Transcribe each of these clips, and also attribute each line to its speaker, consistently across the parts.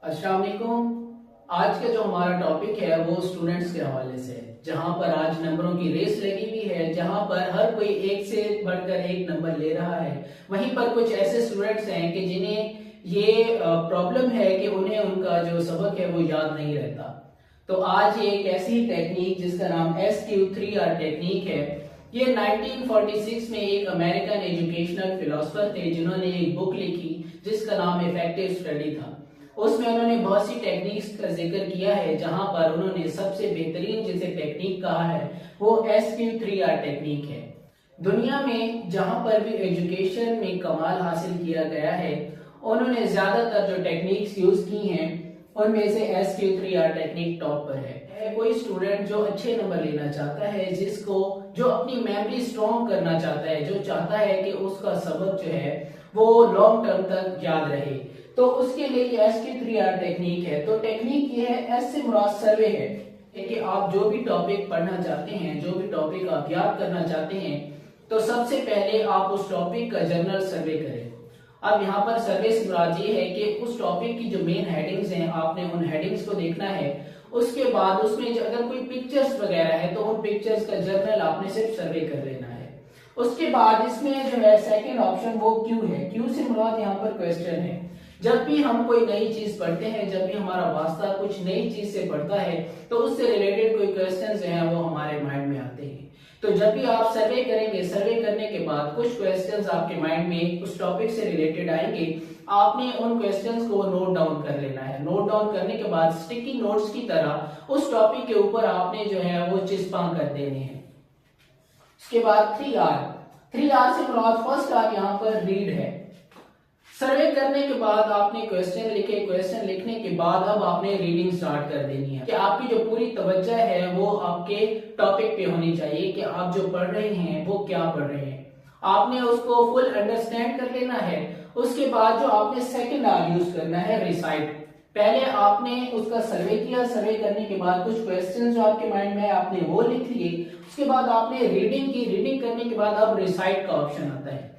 Speaker 1: अस्सलाम वालेकुम। आज का जो हमारा टॉपिक है वो स्टूडेंट्स के हवाले से है, जहां पर आज नंबरों की रेस लगी हुई है, जहां पर हर कोई एक से बढ़कर एक नंबर ले रहा है। वहीं पर कुछ ऐसे स्टूडेंट्स हैं कि जिन्हें ये प्रॉब्लम है कि उन्हें उनका जो सबक है वो याद नहीं रहता। तो आज ये एक ऐसी टेक्निक जिसका नाम SQ3R टेक्निक है। ये 1946 में एक अमेरिकन एजुकेशनल फिलोसोफर थे जिन्होंने एक बुक लिखी जिसका नाम इफेक्टिव स्टडी था। उसमें उन्होंने बहुत सी टेक्निक्स का जिक्र किया है, जहां पर उन्होंने सबसे बेहतरीन जिसे टेक्निक कहा है वो SQ3R टेक्निक है। दुनिया में जहां पर भी एजुकेशन में कमाल हासिल किया गया है, उन्होंने ज्यादातर जो टेक्निक्स यूज की हैं उनमें से SQ3R टेक्निक टॉप पर है। कोई स्टूडेंट जो अच्छे नंबर लेना चाहता है, जो अपनी मेमोरी स्ट्रॉन्ग करना चाहता है, जो चाहता है कि उसका सबक जो है वो लॉन्ग टर्म तक याद रहे, तो उसके लिए ये SQ3R टेक्निक है। तो टेक्निक ये है, एस से मुराद सर्वे है कि आप जो भी टॉपिक पढ़ना चाहते हैं, जो भी टॉपिक आप याद करना चाहते हैं, तो सबसे पहले आप उस टॉपिक का जनरल सर्वे करें। अब यहाँ पर सर्वे से मुराद ये है कि उस टॉपिक की जो मेन हेडिंग्स हैं, आपने उन हेडिंग्स को देखना है। उसके बाद उसमें जो अगर कोई पिक्चर्स वगैरह है तो उन पिक्चर्स का जनरल आपने सिर्फ सर्वे कर लेना है। उसके बाद इसमें जो है सेकंड ऑप्शन वो क्यू है। क्यू से मुराद यहाँ पर क्वेश्चन है। जब भी हम कोई नई चीज पढ़ते हैं, जब भी हमारा वास्ता कुछ नई चीज से पढ़ता है, तो उससे रिलेटेड कोई क्वेश्चंस जो हैं वो हमारे माइंड में आते हैं। तो जब भी आप सर्वे करेंगे, सर्वे करने के बाद कुछ क्वेश्चंस आपके माइंड में उस टॉपिक से रिलेटेड आएंगे, आपने उन क्वेश्चंस को नोट डाउन कर लेना है। नोट डाउन करने के बाद स्टिकी नोट्स की तरह उस टॉपिक के ऊपर आपने जो है वो चिस्पा कर देने हैं। उसके बाद 3R से मुराद फर्स्ट आर यहाँ पर रीड है। सर्वे करने के बाद आपने क्वेश्चन लिखे, क्वेश्चन लिखने के बाद अब आपने रीडिंग स्टार्ट कर देनी है कि आपकी जो पूरी तवज्जो है वो आपके टॉपिक पे होनी चाहिए कि आप जो पढ़ रहे हैं वो क्या पढ़ रहे हैं। आपने उसको फुल अंडरस्टैंड कर लेना है। उसके बाद जो आपने सेकंड आर यूज करना है, रिसाइट। पहले आपने उसका सर्वे किया, सर्वे करने के बाद कुछ क्वेश्चन जो आपके माइंड में है आपने वो लिख लिए। उसके बाद आपने रीडिंग की, रीडिंग करने के बाद अब रिसाइट का ऑप्शन आता है।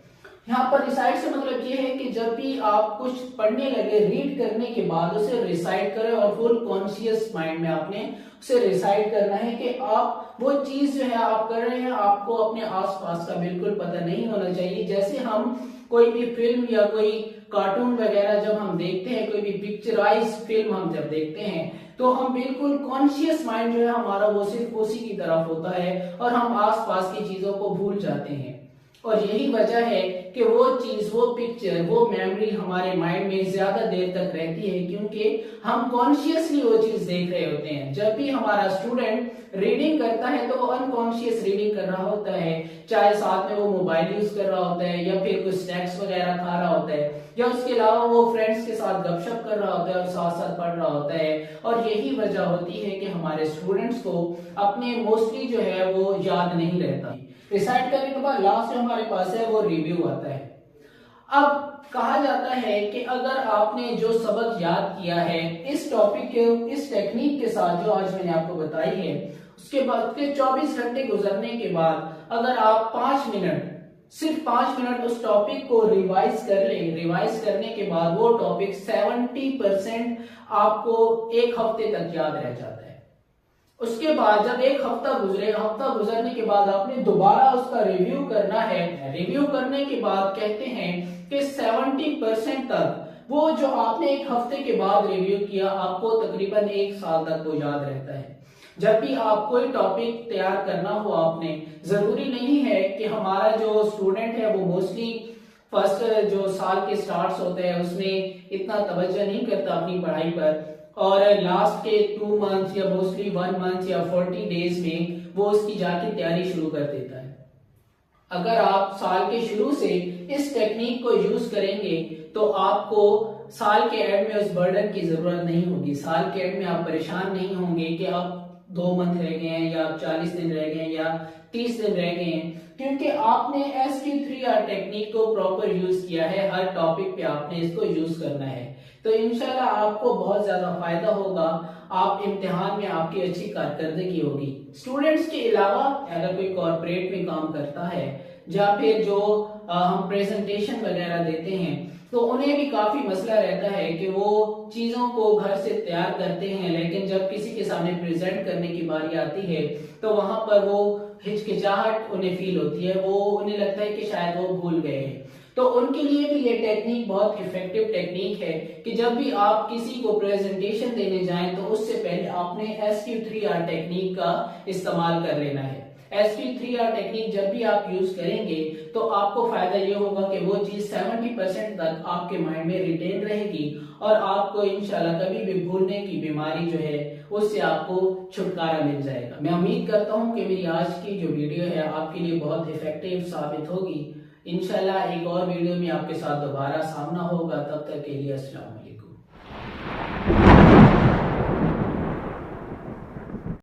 Speaker 1: यहाँ पर रिसाइट से मतलब ये है कि जब भी आप कुछ पढ़ने लगे, रीड करने के बाद उसे रिसाइट करें और फुल कॉन्शियस माइंड में आपने उसे रिसाइट करना है कि आप वो चीज जो है आप कर रहे हैं, आपको अपने आसपास का बिल्कुल पता नहीं होना चाहिए। जैसे हम कोई भी फिल्म या कोई कार्टून वगैरह जब हम देखते हैं, कोई भी पिक्चराइज फिल्म हम जब देखते हैं, तो हम बिल्कुल कॉन्शियस माइंड जो है हमारा वो सिर्फ उसी की तरफ होता है और हम आसपास की चीजों को भूल जाते हैं। और यही वजह है कि वो चीज, वो पिक्चर, वो मेमोरी हमारे माइंड में ज्यादा देर तक रहती है, क्योंकि हम कॉन्शियसली वो चीज देख रहे होते हैं। जब भी हमारा स्टूडेंट रीडिंग करता है तो वो अनकॉन्शियस रीडिंग कर रहा होता है, चाहे साथ में वो मोबाइल यूज कर रहा होता है या फिर कुछ स्नैक्स वगैरह खा रहा होता है, या उसके अलावा वो फ्रेंड्स के साथ गपशप कर रहा होता है और साथ साथ पढ़ रहा होता है। और यही वजह होती है कि हमारे स्टूडेंट्स को अपने मोस्टली जो है वो याद नहीं रहता। रिसाइट करने के बाद लास्ट में हमारे पास है वो रिव्यू आता है। अब कहा जाता है कि अगर आपने जो सबक याद किया है इस टॉपिक के, इस टेक्निक के साथ जो आज मैंने आपको बताई है, उसके बाद के 24 घंटे गुजरने के बाद अगर आप 5 मिनट, सिर्फ 5 मिनट उस टॉपिक को रिवाइज कर लें, रिवाइज करने के बाद वो टॉपिक 70% आपको एक हफ्ते तक याद रह जाता है। उसके बाद जब एक हफ्ता गुजरे, हफ्ता गुजरने के बाद आपने दोबारा उसका रिव्यू करना है। रिव्यू करने के बाद कहते हैं कि 70% तक वो जो आपने एक हफ्ते के बाद रिव्यू किया, आपको तकरीबन 1 साल तक वो याद रहता है। जब भी आप कोई टॉपिक तैयार करना हो, आपने, जरूरी नहीं है कि हमारा जो स्टूडेंट है वो मोस्टली फर्स्ट जो साल के स्टार्ट होते हैं उसमें इतना तवज्जो नहीं करता अपनी पढ़ाई पर, और लास्ट के 2 मंथ या मोस्टली 1 मंथ या 40 डेज में वो उसकी जाके तैयारी शुरू कर देता है। अगर आप साल के शुरू से इस टेक्निक को यूज करेंगे तो आपको साल के एंड में उस बर्डन की जरूरत नहीं होगी। साल के एंड में आप परेशान नहीं होंगे कि आप 2 मंथ रह गए हैं या 40 दिन रह गए हैं या 30 दिन रह गए हैं, क्योंकि आपने SQ3R टेक्निक को प्रॉपर यूज किया है। हर टॉपिक पे आपने इसको यूज करना है, तो इंशाल्लाह आपको बहुत ज्यादा फायदा होगा। आप इम्तिहान में आपकी अच्छी कारकर्दगी होगी। स्टूडेंट्स के अलावा अगर कोई कॉर्पोरेट में काम करता है या फिर जो हम प्रेजेंटेशन वगैरह देते हैं, तो उन्हें भी काफी मसला रहता है कि वो चीजों को घर से तैयार करते हैं, लेकिन जब किसी के सामने प्रेजेंट करने की बारी आती है तो वहां पर वो हिचकिचाहट उन्हें फील होती है, वो उन्हें लगता है कि शायद वो भूल गए हैं। तो उनके लिए भी ये टेक्निक बहुत इफेक्टिव टेक्निक है कि जब भी आप किसी को प्रेजेंटेशन देने जाएं तो उससे पहले आपने SQ3R टेक्निक का इस्तेमाल कर लेना है। SQ3R टेक्निक जब भी आप यूज करेंगे तो आपको फायदा ये होगा कि वो चीज 70% तक आपके माइंड में रिटेन रहेगी और आपको इंशाल्लाह कभी भी भूलने की बीमारी जो है उससे आपको छुटकारा मिल जाएगा। मैं उम्मीद करता हूँ कि मेरी आज की जो वीडियो है आपके लिए बहुत इफेक्टिव साबित होगी। इंशाल्लाह एक और वीडियो में आपके साथ दोबारा सामना होगा, तब तक के लिए अस्सलाम वालेकुम।